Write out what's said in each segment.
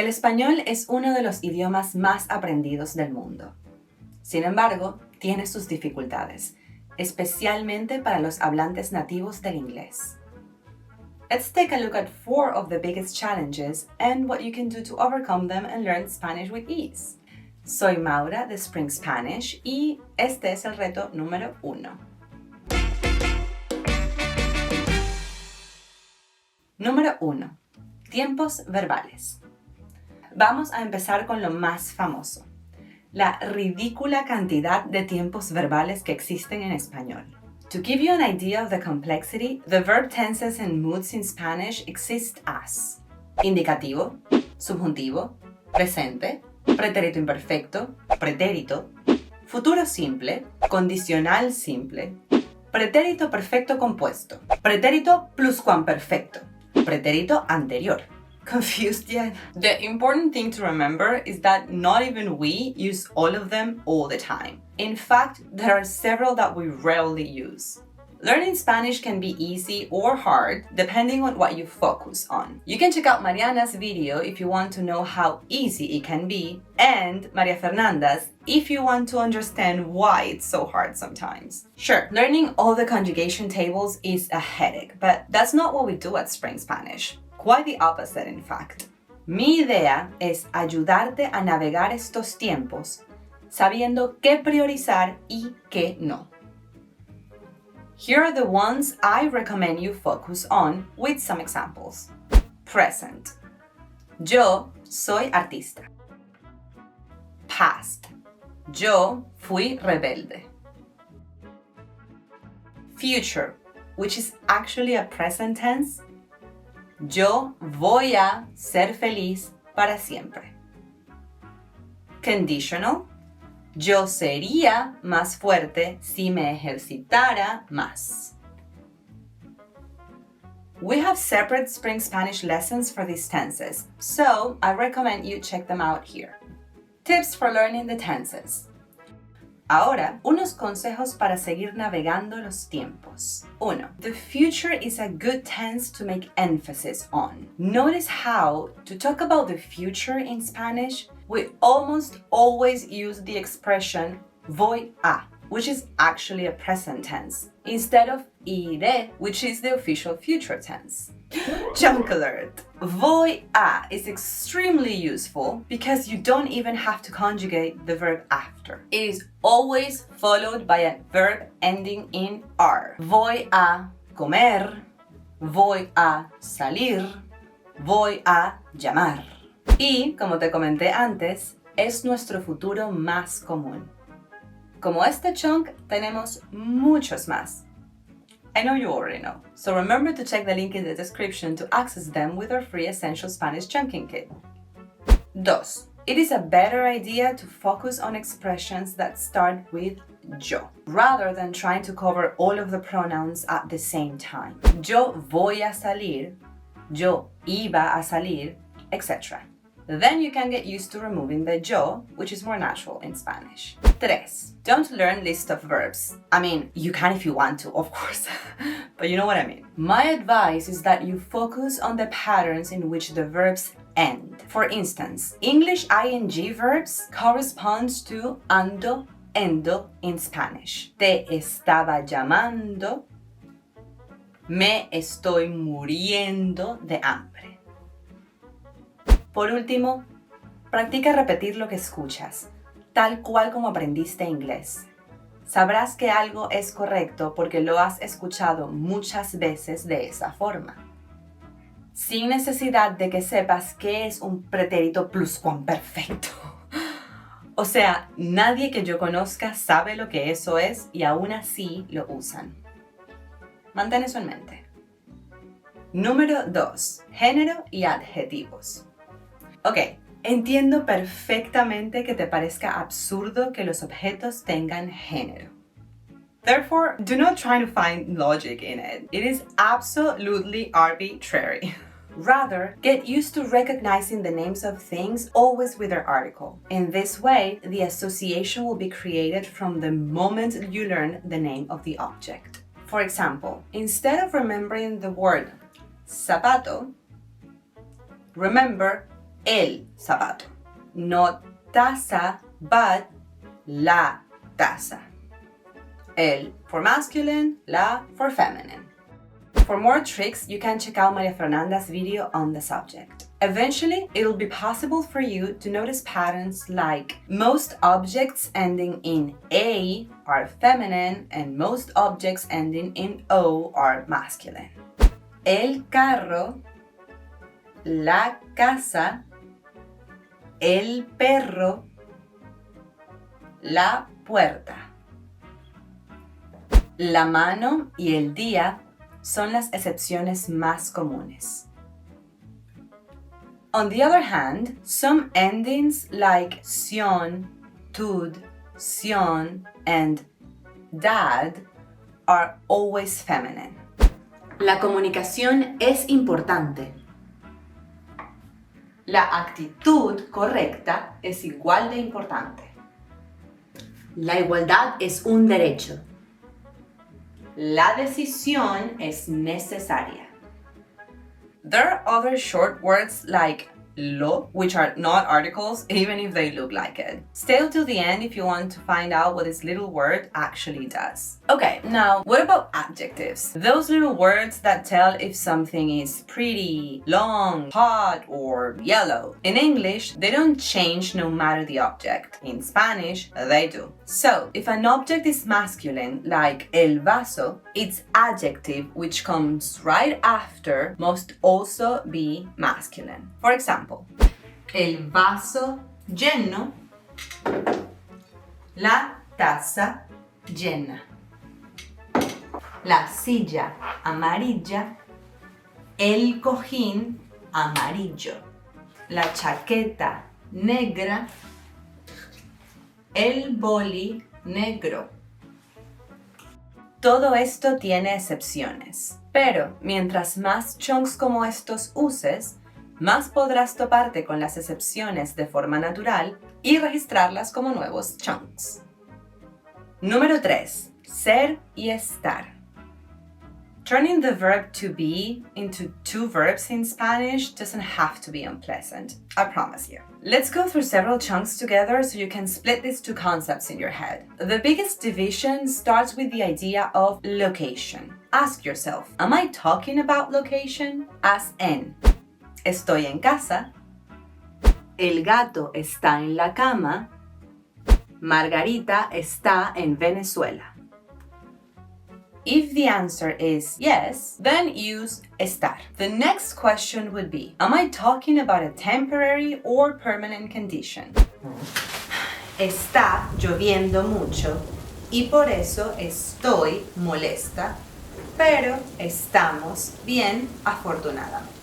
El español es uno de los idiomas más aprendidos del mundo. Sin embargo, tiene sus dificultades, especialmente para los hablantes nativos del inglés. Let's take a look at 4 of the biggest challenges and what you can do to overcome them and learn Spanish with ease. Soy Maura de Spring Spanish y este es el reto número 1. Número 1. Tiempos verbales. Vamos a empezar con lo más famoso, la ridícula cantidad de tiempos verbales que existen en español. To give you an idea of the complexity, the verb tenses and moods in Spanish exist as indicativo, subjuntivo, presente, pretérito imperfecto, pretérito, futuro simple, condicional simple, pretérito perfecto compuesto, pretérito pluscuamperfecto, pretérito anterior. Confused yet? The important thing to remember is that not even we use all of them all the time. In fact, there are several that we rarely use. Learning Spanish can be easy or hard depending on what you focus on. You can check out Mariana's video if you want to know how easy it can be, and Maria Fernanda's if you want to understand why it's so hard sometimes. Sure, learning all the conjugation tables is a headache, but that's not what we do at Spring Spanish. Quite the opposite, in fact. Mi idea es ayudarte a navegar estos tiempos sabiendo qué priorizar y qué no. Here are the ones I recommend you focus on with some examples. Present. Yo soy artista. Past. Yo fui rebelde. Future, which is actually a present tense. Yo voy a ser feliz para siempre. Conditional. Yo sería más fuerte si me ejercitara más. We have separate Spring Spanish lessons for these tenses, so I recommend you check them out here. Tips for learning the tenses. Ahora, unos consejos para seguir navegando los tiempos. 1. The future is a good tense to make emphasis on. Notice how, to talk about the future in Spanish, we almost always use the expression voy a, which is actually a present tense, instead of iré, which is the official future tense. Junk alert! Voy a is extremely useful because you don't even have to conjugate the verb after. It is always followed by a verb ending in R. Voy a comer, voy a salir, voy a llamar. Y, como te comenté antes, es nuestro futuro más común. Como este chunk, tenemos muchos más. I know you already know, so remember to check the link in the description to access them with our free Essential Spanish Chunking Kit. 2. It is a better idea to focus on expressions that start with yo, rather than trying to cover all of the pronouns at the same time. Yo voy a salir, yo iba a salir, etc. Then you can get used to removing the yo, which is more natural in Spanish. 3. Don't learn list of verbs. I mean, you can if you want to, of course, but you know what I mean. My advice is that you focus on the patterns in which the verbs end. For instance, English ing verbs corresponds to ando, endo in Spanish. Te estaba llamando, me estoy muriendo de hambre. Por último, practica repetir lo que escuchas, tal cual como aprendiste inglés. Sabrás que algo es correcto porque lo has escuchado muchas veces de esa forma, sin necesidad de que sepas qué es un pretérito pluscuamperfecto. O sea, nadie que yo conozca sabe lo que eso es y aún así lo usan. Mantén eso en mente. Número 2. Género y adjetivos. Ok, entiendo perfectamente que te parezca absurdo que los objetos tengan género. Therefore, do not try to find logic in it. It is absolutely arbitrary. Rather, get used to recognizing the names of things always with their article. In this way, the association will be created from the moment you learn the name of the object. For example, instead of remembering the word zapato, remember el zapato. Not taza, but la taza. El for masculine, la for feminine. For more tricks, you can check out Maria Fernanda's video on the subject. Eventually, it'll be possible for you to notice patterns like most objects ending in A are feminine and most objects ending in O are masculine. El carro, la casa, el perro, la puerta. La mano y el día son las excepciones más comunes. On the other hand, some endings like sion, tud, sion, and dad are always feminine. La comunicación es importante. La actitud correcta es igual de importante. La igualdad es un derecho. La decisión es necesaria. There are other short words like lo, which are not articles, even if they look like it. Stay till the end if you want to find out what this little word actually does. Okay, now what about adjectives? Those little words that tell if something is pretty, long, hot, or yellow. In English, they don't change no matter the object. In Spanish, they do. So, if an object is masculine, like el vaso, its adjective, which comes right after, must also be masculine. For example, el vaso lleno, la taza llena, la silla amarilla, el cojín amarillo, la chaqueta negra, el boli negro. Todo esto tiene excepciones, pero mientras más chunks como estos uses, más podrás toparte con las excepciones de forma natural y registrarlas como nuevos chunks. Número 3. Ser y estar. Turning the verb to be into two verbs in Spanish doesn't have to be unpleasant, I promise you. Let's go through several chunks together so you can split these two concepts in your head. The biggest division starts with the idea of location. Ask yourself, am I talking about location? As in, estoy en casa, el gato está en la cama, Margarita está en Venezuela. If the answer is yes, then use estar. The next question would be, am I talking about a temporary or permanent condition? Está lloviendo mucho y por eso estoy molesta, pero estamos bien afortunadamente.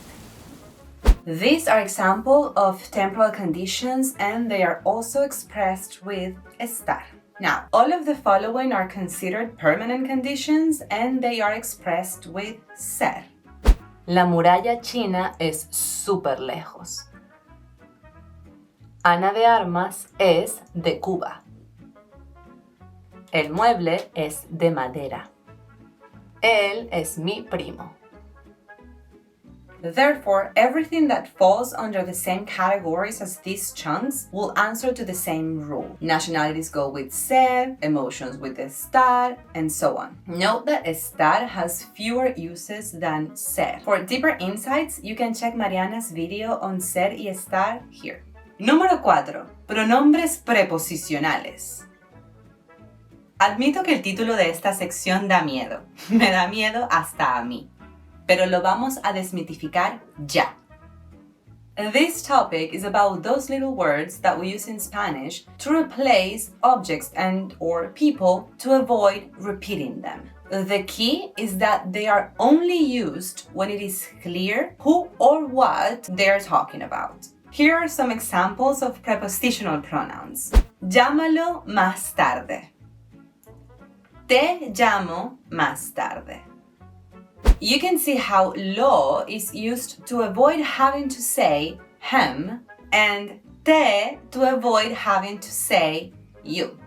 These are examples of temporal conditions and they are also expressed with estar. Now, all of the following are considered permanent conditions and they are expressed with ser. La muralla china es súper lejos. Ana de Armas es de Cuba. El mueble es de madera. Él es mi primo. Therefore, everything that falls under the same categories as these chunks will answer to the same rule. Nationalities go with ser, emotions with estar, and so on. Note that estar has fewer uses than ser. For deeper insights, you can check Mariana's video on ser y estar here. Número 4. Pronombres preposicionales. Admito que el título de esta sección da miedo. Me da miedo hasta a mí. Pero lo vamos a desmitificar ya. This topic is about those little words that we use in Spanish to replace objects and or people to avoid repeating them. The key is that they are only used when it is clear who or what they're talking about. Here are some examples of prepositional pronouns. Llámalo más tarde. Te llamo más tarde. You can see how lo is used to avoid having to say him and te to avoid having to say you.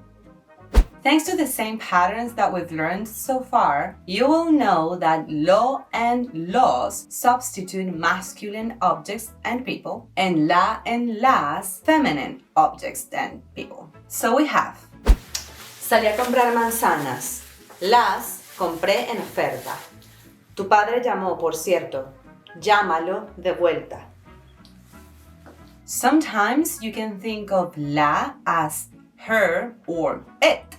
Thanks to the same patterns that we've learned so far, you will know that lo and los substitute masculine objects and people, and la and las feminine objects and people. So we have: salí a comprar manzanas. Las compré en oferta. Tu padre llamó, por cierto. Llámalo de vuelta. Sometimes you can think of la as her or it.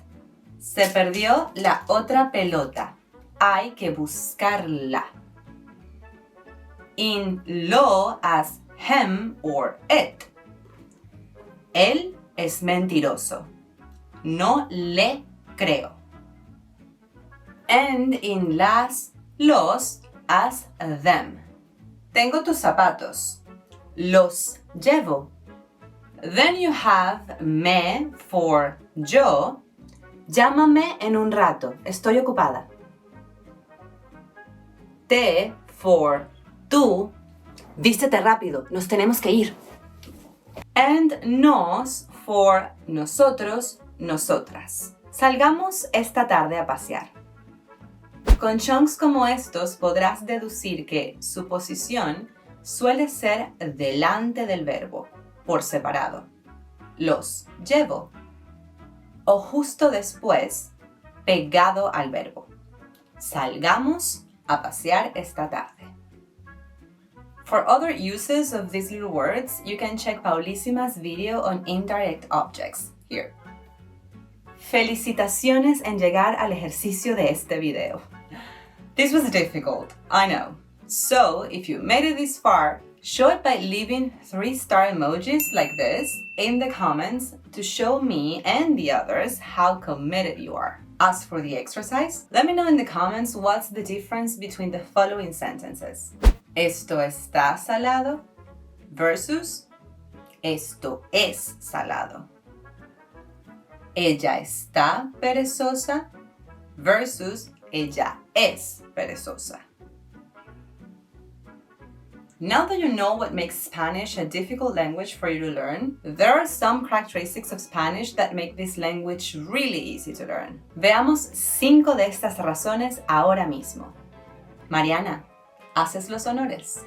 Se perdió la otra pelota. Hay que buscarla. In lo as him or it. Él es mentiroso. No le creo. And in las, los as them. Tengo tus zapatos. Los llevo. Then you have me for yo. Llámame en un rato. Estoy ocupada. Te for tú. Vístete rápido. Nos tenemos que ir. And nos for nosotros, nosotras. Salgamos esta tarde a pasear. Con chunks como estos podrás deducir que su posición suele ser delante del verbo, por separado. Los llevo. O justo después, pegado al verbo. Salgamos a pasear esta tarde. For other uses of these little words, you can check Paulísima's video on indirect objects here. Felicitaciones en llegar al ejercicio de este video. This was difficult, I know. So, if you made it this far, show it by leaving 3-star emojis like this in the comments to show me and the others how committed you are. As for the exercise, let me know in the comments what's the difference between the following sentences. Esto está salado versus esto es salado. Ella está perezosa versus ella es perezosa. Now that you know what makes Spanish a difficult language for you to learn, there are some characteristics of Spanish that make this language really easy to learn. Veamos 5 de estas razones ahora mismo. Mariana, ¿haces los honores?